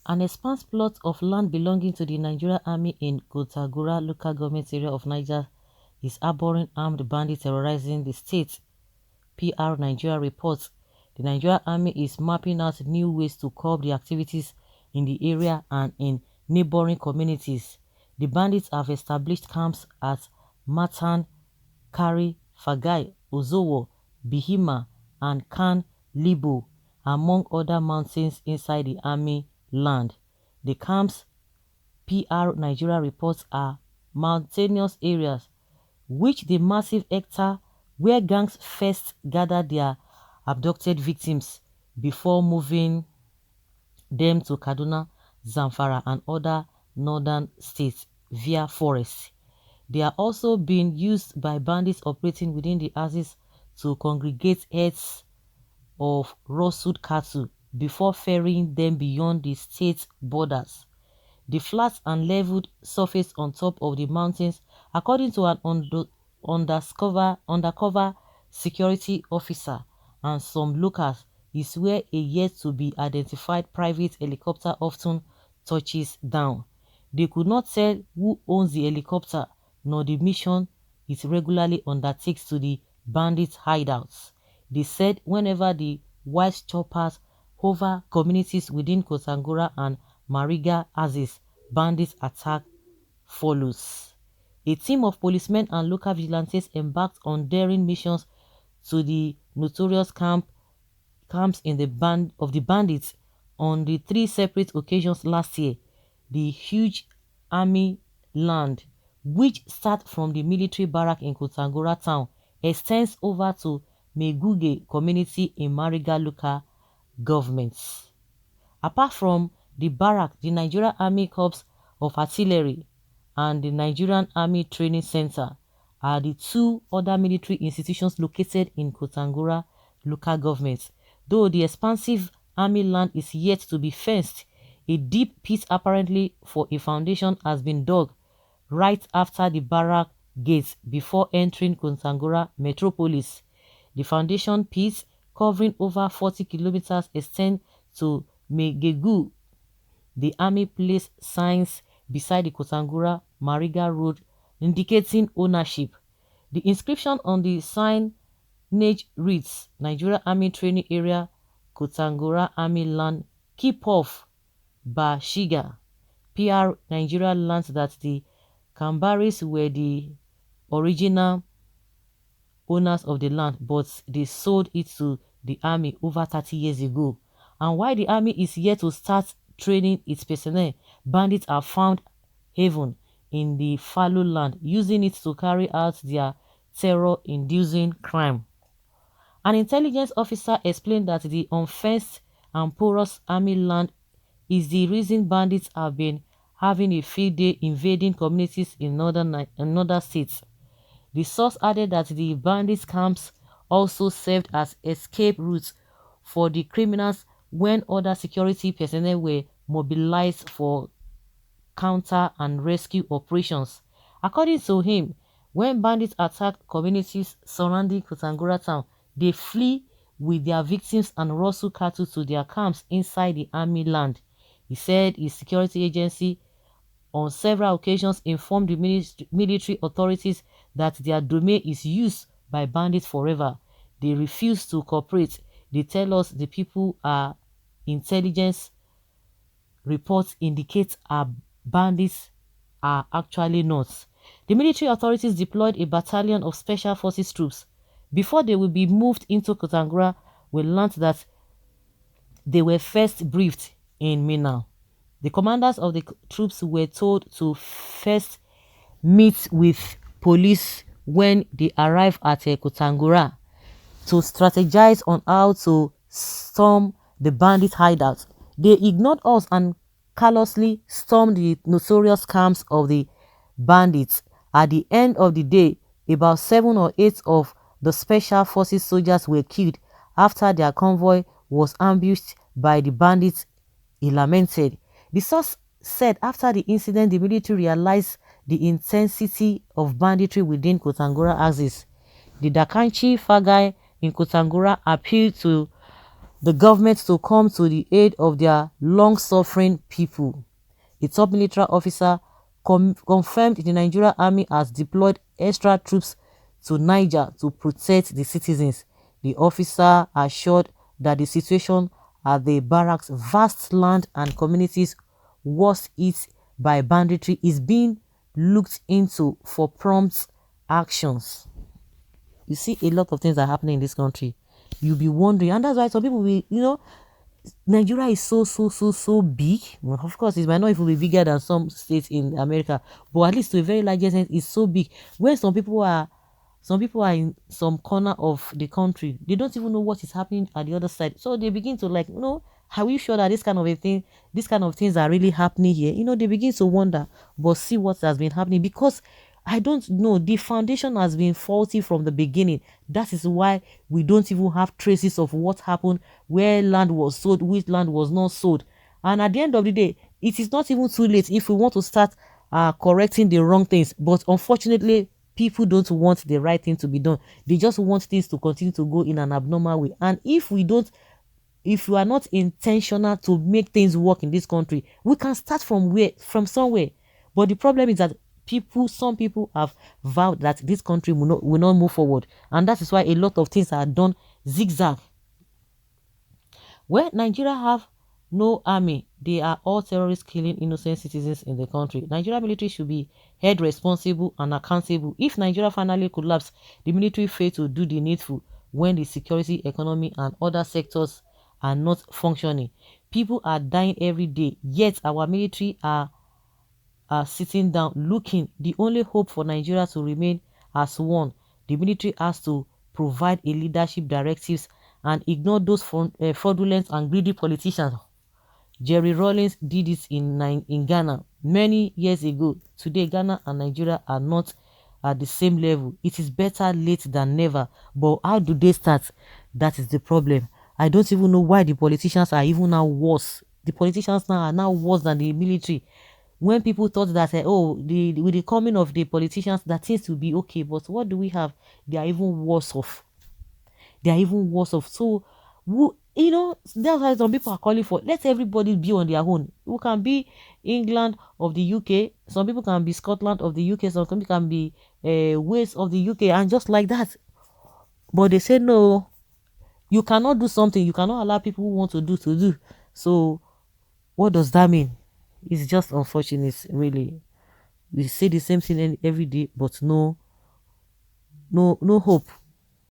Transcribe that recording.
An expanse plot of land belonging to the Nigerian Army in Kontagora local government area of Niger is harboring armed bandits terrorizing the state. PR Nigeria reports the Nigerian Army is mapping out new ways to curb the activities in the area and in neighboring communities. The bandits have established camps at Matan, Kari, Fagai, Ozowo, Bihima, and Kan Libo, among other mountains inside the army land. The camps, PR Nigeria reports, are mountainous areas which the massive hectare where gangs first gather their abducted victims before moving them to Kaduna, Zamfara, and other northern states via forests. They are also being used by bandits operating within the axis to congregate herds of rustled cattle before ferrying them beyond the state borders. The flat and leveled surface on top of the mountains, according to an undercover security officer and some locals, is where a yet-to-be-identified private helicopter often touches down. They could not tell who owns the helicopter nor the mission it regularly undertakes to the bandits' hideouts. They said whenever the white choppers hover communities within Kontagora and Mariga axis, bandits attack follows. A team of policemen and local vigilantes embarked on daring missions to the notorious camps in the bandits on the 3 separate occasions last year. The huge army land, which starts from the military barrack in Kontagora town, extends over to Meguge community in Mariga local governments. Apart from the barrack, the Nigerian Army Corps of Artillery and the Nigerian Army Training Center are the 2 other military institutions located in Kontagora local government. Though the expansive army land is yet to be fenced, a deep pit apparently for a foundation has been dug right after the barrack gates before entering Kontagora metropolis. The foundation pit, covering over 40 kilometers, extends to Megegu. The army placed signs beside the Kontagora Mariga road indicating ownership. The inscription on the signage reads, Nigeria Army Training Area, Kontagora Army Land, Keep Off, Bashiga. PR Nigeria learned that the Kambaris were the original owners of the land, but they sold it to the army over 30 years ago. And while the army is yet to start training its personnel, bandits have found haven in the fallow land, using it to carry out their terror-inducing crime. An intelligence officer explained that the unfenced and porous army land is the reason bandits have been having a field day invading communities in northern states. The source added that the bandits' camps also served as escape routes for the criminals when other security personnel were mobilized for counter and rescue operations. According to him, when bandits attack communities surrounding Kontagora town, they flee with their victims and rustle cattle to their camps inside the army land. He said his security agency on several occasions informed the military authorities that their domain is used by bandits forever. They refuse to cooperate. They tell us the people our intelligence reports indicate our bandits are actually not. The military authorities deployed a battalion of special forces troops. Before they will be moved into Kontagora, we learned that they were first briefed in Minna. The commanders of the troops were told to first meet with police when they arrived at Kontagora to strategize on how to storm the bandit hideout. They ignored us and callously stormed the notorious camps of the bandits. At the end of the day, about 7 or 8 of the special forces soldiers were killed after their convoy was ambushed by the bandits, he lamented. The source said after the incident, the military realized the intensity of banditry within Kontagora axis. The Dakanchi Fagai in Kontagora appealed to the government to come to the aid of their long-suffering people. A top military officer confirmed the Nigerian army has deployed extra troops to Niger to protect the citizens. The officer assured that the situation at the barracks, vast land and communities worst hit by banditry, is being looked into for prompt actions. You see, a lot of things are happening in this country. You'll be wondering, and that's why some people will, Nigeria is so big. Well, of course, it might not even be bigger than some states in America, but at least to a very large extent, it's so big. When some people are in some corner of the country, they don't even know what is happening at the other side. So they begin to like, are we sure that this kind of things are really happening here? They begin to wonder, but see what has been happening, because I don't know, the foundation has been faulty from the beginning. That is why we don't even have traces of what happened, where land was sold, which land was not sold. And at the end of the day, it is not even too late if we want to start correcting the wrong things. But unfortunately, people don't want the right thing to be done. They just want things to continue to go in an abnormal way. And if we are not intentional to make things work in this country, we can start from somewhere. But the problem is that some people have vowed that this country will not move forward, and that is why a lot of things are done zigzag. Where Nigeria have no army, they are all terrorists killing innocent citizens in the country. Nigeria military should be held responsible and accountable. If Nigeria finally collapse, the military failed to do the needful when the security, economy, and other sectors are not functioning. People are dying every day, yet our military are sitting down looking. The only hope for Nigeria to remain as one, the military has to provide a leadership directives and ignore those fraudulent and greedy politicians. Jerry Rawlings did it in Ghana many years ago. Today, Ghana and Nigeria are not at the same level. It is better late than never. But how do they start? That is the problem. I don't even know why the politicians are even now worse. The politicians now are now worse than the military. When people thought that, with the coming of the politicians, that things will be okay. But what do we have? They are even worse off. They are even worse off. So, that's why some people are calling for, let everybody be on their own. Who can be England of the UK? Some people can be Scotland of the UK. Some people can be Wales of the UK, and just like that. But they say, no, you cannot do something. You cannot allow people who want to do. So, what does that mean? It's just unfortunate, really. We say the same thing every day, but no hope.